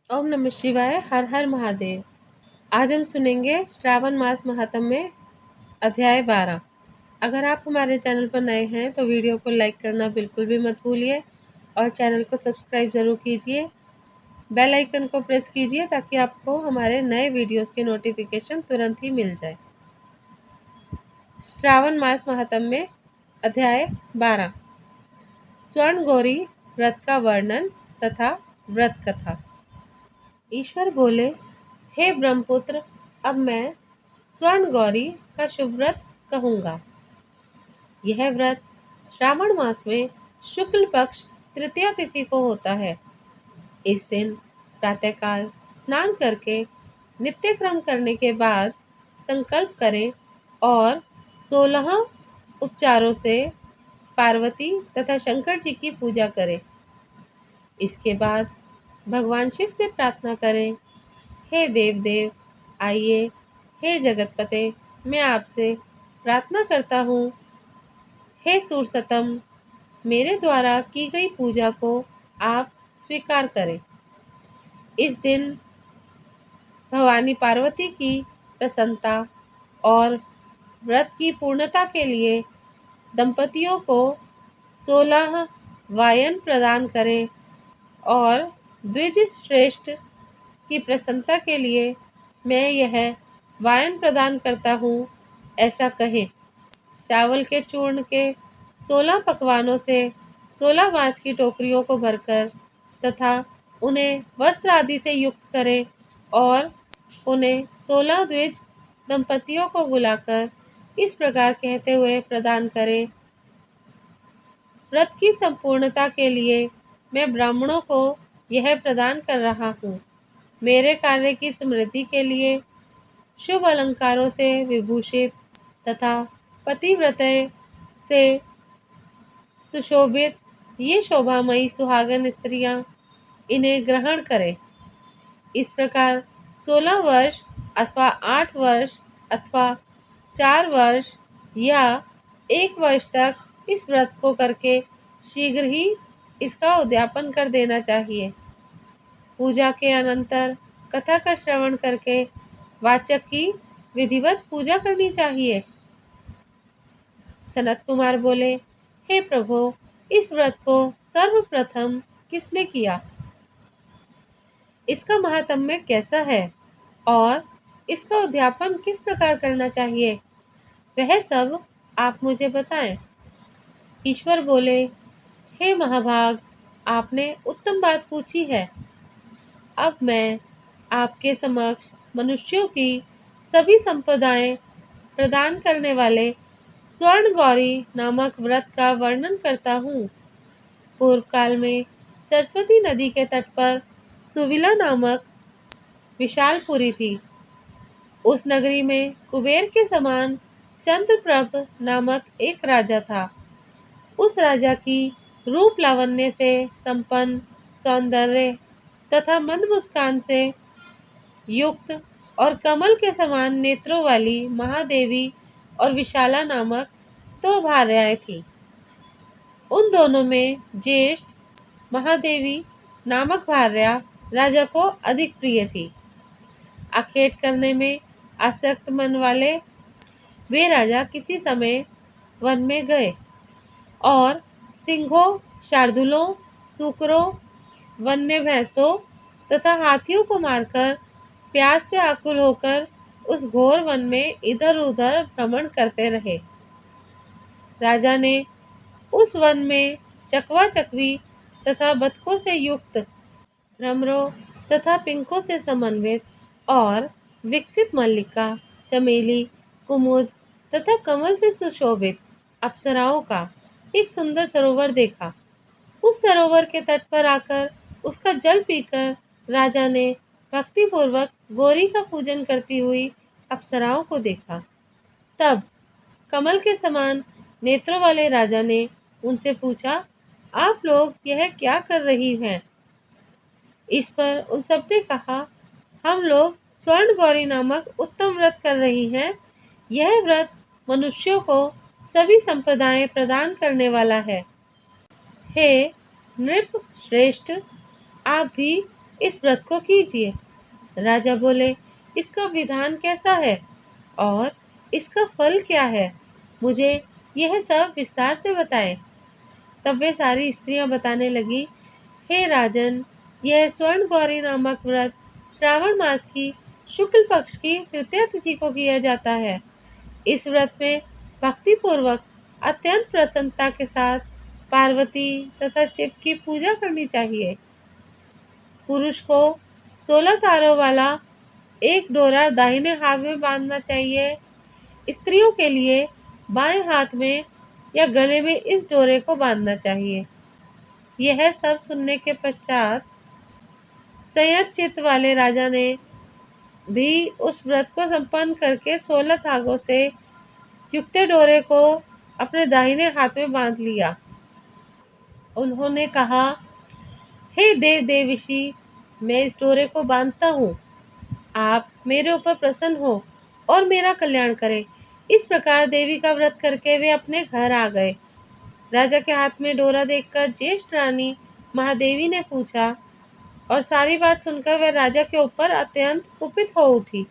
ओम नमः शिवाय। हर हर महादेव। आज हम सुनेंगे श्रावण मास महात्म्य में अध्याय 12। अगर आप हमारे चैनल पर नए हैं तो वीडियो को लाइक करना बिल्कुल भी मत भूलिए और चैनल को सब्सक्राइब जरूर कीजिए। बेल आइकन को प्रेस कीजिए ताकि आपको हमारे नए वीडियोस की नोटिफिकेशन तुरंत ही मिल जाए। श्रावण मास महात्म्य में अध्याय 12। स्वर्ण गौरी व्रत का वर्णन तथा व्रत कथा। ईश्वर बोले, हे ब्रह्मपुत्र, अब मैं स्वर्ण गौरी का शुभ व्रत कहूँगा। यह व्रत श्रावण मास में शुक्ल पक्ष तृतीया तिथि को होता है। इस दिन प्रातःकाल स्नान करके नित्य क्रम करने के बाद संकल्प करें और 16 उपचारों से पार्वती तथा शंकर जी की पूजा करें। इसके बाद भगवान शिव से प्रार्थना करें, हे देव देव आइए, हे जगतपते, मैं आपसे प्रार्थना करता हूँ, हे सूरसतम, मेरे द्वारा की गई पूजा को आप स्वीकार करें। इस दिन भवानी पार्वती की प्रसन्नता और व्रत की पूर्णता के लिए दंपतियों को 16 वायन प्रदान करें और द्विज श्रेष्ठ की प्रसन्नता के लिए मैं यह वायन प्रदान करता हूँ, ऐसा कहें। चावल के चूर्ण के 16 पकवानों से 16 बांस की टोकरियों को भरकर तथा उन्हें वस्त्र आदि से युक्त करें और उन्हें 16 द्विज दंपतियों को बुलाकर इस प्रकार कहते हुए प्रदान करें, व्रत की संपूर्णता के लिए मैं ब्राह्मणों को यह प्रदान कर रहा हूँ। मेरे कार्य की समृद्धि के लिए शुभ अलंकारों से विभूषित तथा पतिव्रत से सुशोभित ये शोभामयी सुहागन स्त्रियां इन्हें ग्रहण करें। इस प्रकार 16 वर्ष अथवा 8 वर्ष अथवा 4 वर्ष या 1 वर्ष तक इस व्रत को करके शीघ्र ही इसका उद्यापन कर देना चाहिए। पूजा के अनंतर कथा का श्रवण करके वाचक की विधिवत पूजा करनी चाहिए। सनत कुमार बोले, हे प्रभु, इस व्रत को सर्वप्रथम किसने किया? इसका महात्म्य कैसा है और इसका उद्यापन किस प्रकार करना चाहिए, वह सब आप मुझे बताएं। ईश्वर बोले, हे महाभाग, आपने उत्तम बात पूछी है। अब मैं आपके समक्ष मनुष्यों की सभी संपदाएं प्रदान करने वाले स्वर्ण गौरी नामक व्रत का वर्णन करता हूँ। पूर्व काल में सरस्वती नदी के तट पर सुविला नामक विशालपुरी थी। उस नगरी में कुबेर के समान चंद्रप्रभ नामक एक राजा था। उस राजा की रूप लावण्य से संपन्न, सौंदर्य तथा मंद मुस्कान से युक्त और कमल के समान नेत्रों वाली महादेवी और विशाला नामक 2 भार्याएं थीं। उन दोनों में ज्येष्ठ महादेवी नामक भार्या राजा को अधिक प्रिय थी। आखेट करने में आसक्त मन वाले वे राजा किसी समय वन में गए और सिंहों, शार्दूलों, सूकरों, वन्य भैंसों तथा हाथियों को मारकर प्यास से आकुल होकर उस घोर वन में इधर उधर भ्रमण करते रहे। राजा ने उस वन में चकवा चकवी तथा बतखों से युक्त, भ्रमरों तथा पिंकों से समन्वित और विकसित मल्लिका, चमेली, कुमुद तथा कमल से सुशोभित अप्सराओं का एक सुंदर सरोवर देखा। उस सरोवर के तट पर आकर उसका जल पीकर राजा ने भक्तिपूर्वक गौरी का पूजन करती हुई अप्सराओं को देखा। तब कमल के समान नेत्रों वाले राजा ने उनसे पूछा, आप लोग यह क्या कर रही हैं? इस पर उन सबने कहा, हम लोग स्वर्ण गौरी नामक उत्तम व्रत कर रही हैं। यह व्रत मनुष्यों को सभी संपदाएं प्रदान करने वाला है। हे नृप श्रेष्ठ, आप भी इस व्रत को कीजिए। राजा बोले, इसका विधान कैसा है और इसका फल क्या है? मुझे यह सब विस्तार से बताएं। तब वे सारी स्त्रियां बताने लगी, हे राजन, यह स्वर्ण गौरी नामक व्रत श्रावण मास की शुक्ल पक्ष की तृतीया तिथि को किया जाता है। इस व्रत में भक्ति पूर्वक अत्यंत प्रसन्नता के साथ पार्वती तथा शिव की पूजा करनी चाहिए। पुरुष को 16 तारों वाला एक डोरा दाहिने हाथ में बांधना चाहिए। स्त्रियों के लिए बाएं हाथ में या गले में इस डोरे को बांधना चाहिए। यह सब सुनने के पश्चात संयत चित्त वाले राजा ने भी उस व्रत को संपन्न करके 16 धागों से युक्त डोरे को अपने दाहिने हाथ में बांध लिया। उन्होंने कहा, हे देव देवऋषि, मैं इस डोरे को बांधता हूँ। आप मेरे ऊपर प्रसन्न हो और मेरा कल्याण करें। इस प्रकार देवी का व्रत करके वे अपने घर आ गए। राजा के हाथ में डोरा देखकर ज्येष्ठ रानी महादेवी ने पूछा और सारी बात सुनकर वह राजा के ऊपर अत्यंत कुपित हो उठी।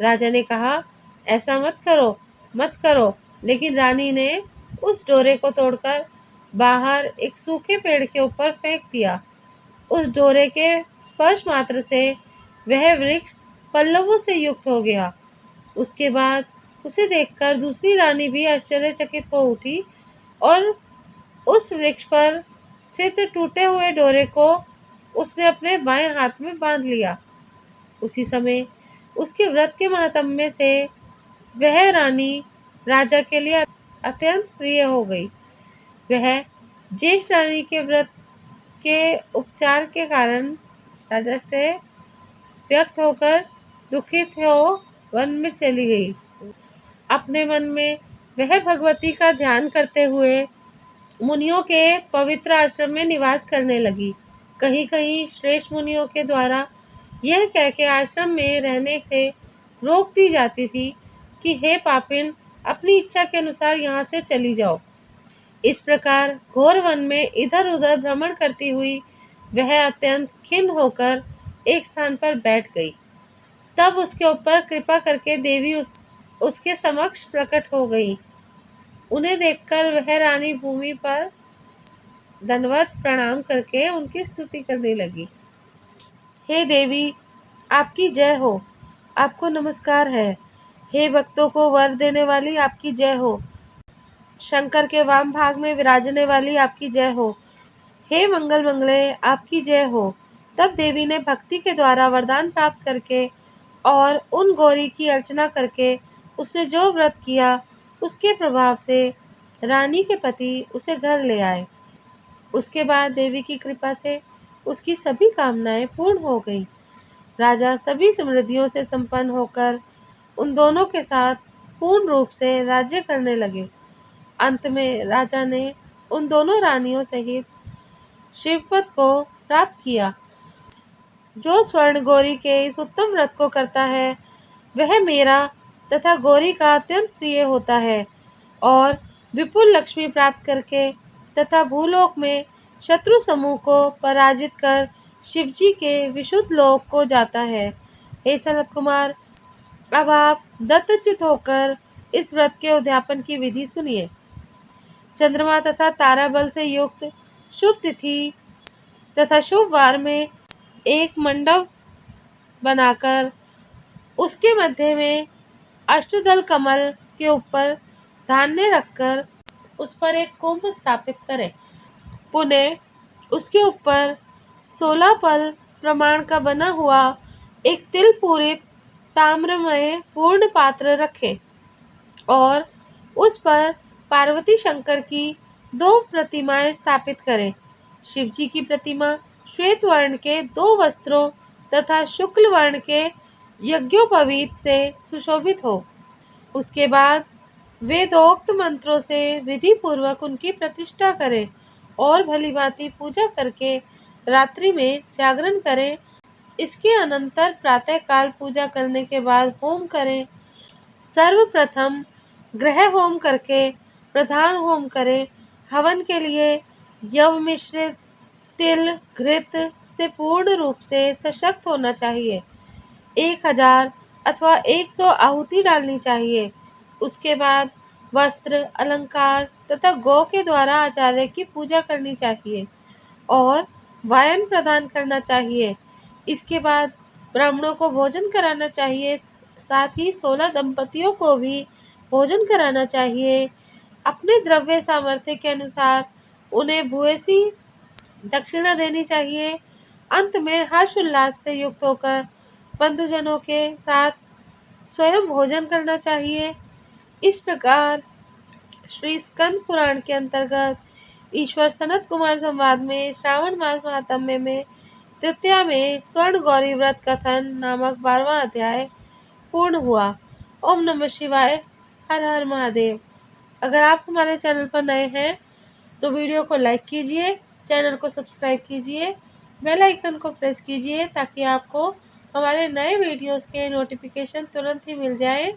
राजा ने कहा, ऐसा मत करो। लेकिन रानी ने उस डोरे को तोड़कर बाहर एक सूखे पेड़ के ऊपर फेंक दिया। उस डोरे के स्पर्श मात्र से वह वृक्ष पल्लवों से युक्त हो गया। उसके बाद उसे देखकर दूसरी रानी भी आश्चर्यचकित हो उठी और उस वृक्ष पर स्थित टूटे हुए डोरे को उसने अपने बाएं हाथ में बांध लिया। उसी समय उसके व्रत के महात्म्य से वह रानी राजा के लिए अत्यंत प्रिय हो गई। वह ज्येष्ठ रानी के व्रत के उपचार के कारण राजा से व्यक्त होकर दुखित हो वन में चली गई। अपने मन में वह भगवती का ध्यान करते हुए मुनियों के पवित्र आश्रम में निवास करने लगी। कहीं कहीं श्रेष्ठ मुनियों के द्वारा यह कह के आश्रम में रहने से रोक दी जाती थी कि हे पापिन, अपनी इच्छा के अनुसार यहाँ से चली जाओ। इस प्रकार घोर वन में इधर उधर भ्रमण करती हुई वह अत्यंत खिन्न होकर एक स्थान पर बैठ गई। तब उसके ऊपर कृपा करके देवी उसके समक्ष प्रकट हो गई। उन्हें देखकर वह रानी भूमि पर दंडवत प्रणाम करके उनकी स्तुति करने लगी। हे देवी, आपकी जय हो, आपको नमस्कार है। हे भक्तों को वर देने वाली, आपकी जय हो। शंकर के वाम भाग में विराजने वाली, आपकी जय हो। हे मंगल मंगले, आपकी जय हो। तब देवी ने भक्ति के द्वारा वरदान प्राप्त करके और उन गौरी की अर्चना करके उसने जो व्रत किया उसके प्रभाव से रानी के पति उसे घर ले आए। उसके बाद देवी की कृपा से उसकी सभी कामनाएं पूर्ण हो गईं। राजा सभी समृद्धियों से संपन्न होकर उन दोनों के साथ पूर्ण रूप से राज्य करने लगे। अंत में राजा ने उन दोनों रानियों सहित शिवपद को प्राप्त किया। जो स्वर्ण गौरी के इस उत्तम व्रत को करता है वह मेरा तथा गौरी का अत्यंत प्रिय होता है और विपुल लक्ष्मी प्राप्त करके तथा भूलोक में शत्रु समूह को पराजित कर शिवजी के विशुद्ध लोक को जाता है। हे सनत कुमार, अब आप दत्तचित होकर इस व्रत के उद्यापन की विधि सुनिए। चंद्रमा तथा तारा बल से युक्त शुभ तिथि तथा शुभ वार में एक मंडप बनाकर उसके मध्य में अष्टदल कमल के ऊपर धान्य रखकर उस पर एक कुंभ स्थापित करें। पुनः उसके ऊपर 16 पल प्रमाण का बना हुआ एक तिल पूरित ताम्रमय पूर्ण पात्र रखें और उस पर पार्वती शंकर की 2 प्रतिमाएं स्थापित करें। शिवजी की प्रतिमा श्वेत वर्ण के 2 वस्त्रों तथा शुक्ल वर्ण के यज्ञोपवीत से सुशोभित हो। उसके बाद वेदोक्त मंत्रों से विधि पूर्वक उनकी प्रतिष्ठा करें और भलीभांति पूजा करके रात्रि में जागरण करें। इसके अनंतर प्रातः काल पूजा करने के बाद होम करें। सर्वप्रथम ग्रह होम करके प्रधान होम करें। हवन के लिए यव मिश्रित तिल, घृत, इससे पूर्ण रूप से सशक्त होना चाहिए। 1000 अथवा 100 आहुति डालनी चाहिए। उसके बाद वस्त्र, अलंकार तथा गौ के द्वारा आचार्य की पूजा करनी चाहिए और वायन प्रदान करना चाहिए। इसके बाद ब्राह्मणों को भोजन कराना चाहिए। साथ ही 16 दंपतियों को भी भोजन कराना चाहिए। अपने द्रव्य सामर्थ्य के अनुसार उन्हें भूयसी दक्षिणा देनी चाहिए। अंत में हर्ष उल्लास से युक्त होकर बंधुजनों के साथ स्वयं भोजन करना चाहिए। इस प्रकार श्री स्कंद पुराण के अंतर्गत ईश्वर सनत कुमार संवाद में श्रावण मास महात्म्य में तृतीया में स्वर्ण गौरी व्रत कथन नामक 12वां अध्याय पूर्ण हुआ। ओम नमः शिवाय। हर हर महादेव। अगर आप हमारे चैनल पर नए हैं तो वीडियो को लाइक कीजिए, चैनल को सब्सक्राइब कीजिए, बेल आइकन को प्रेस कीजिए ताकि आपको हमारे नए वीडियोस के नोटिफिकेशन तुरंत ही मिल जाए।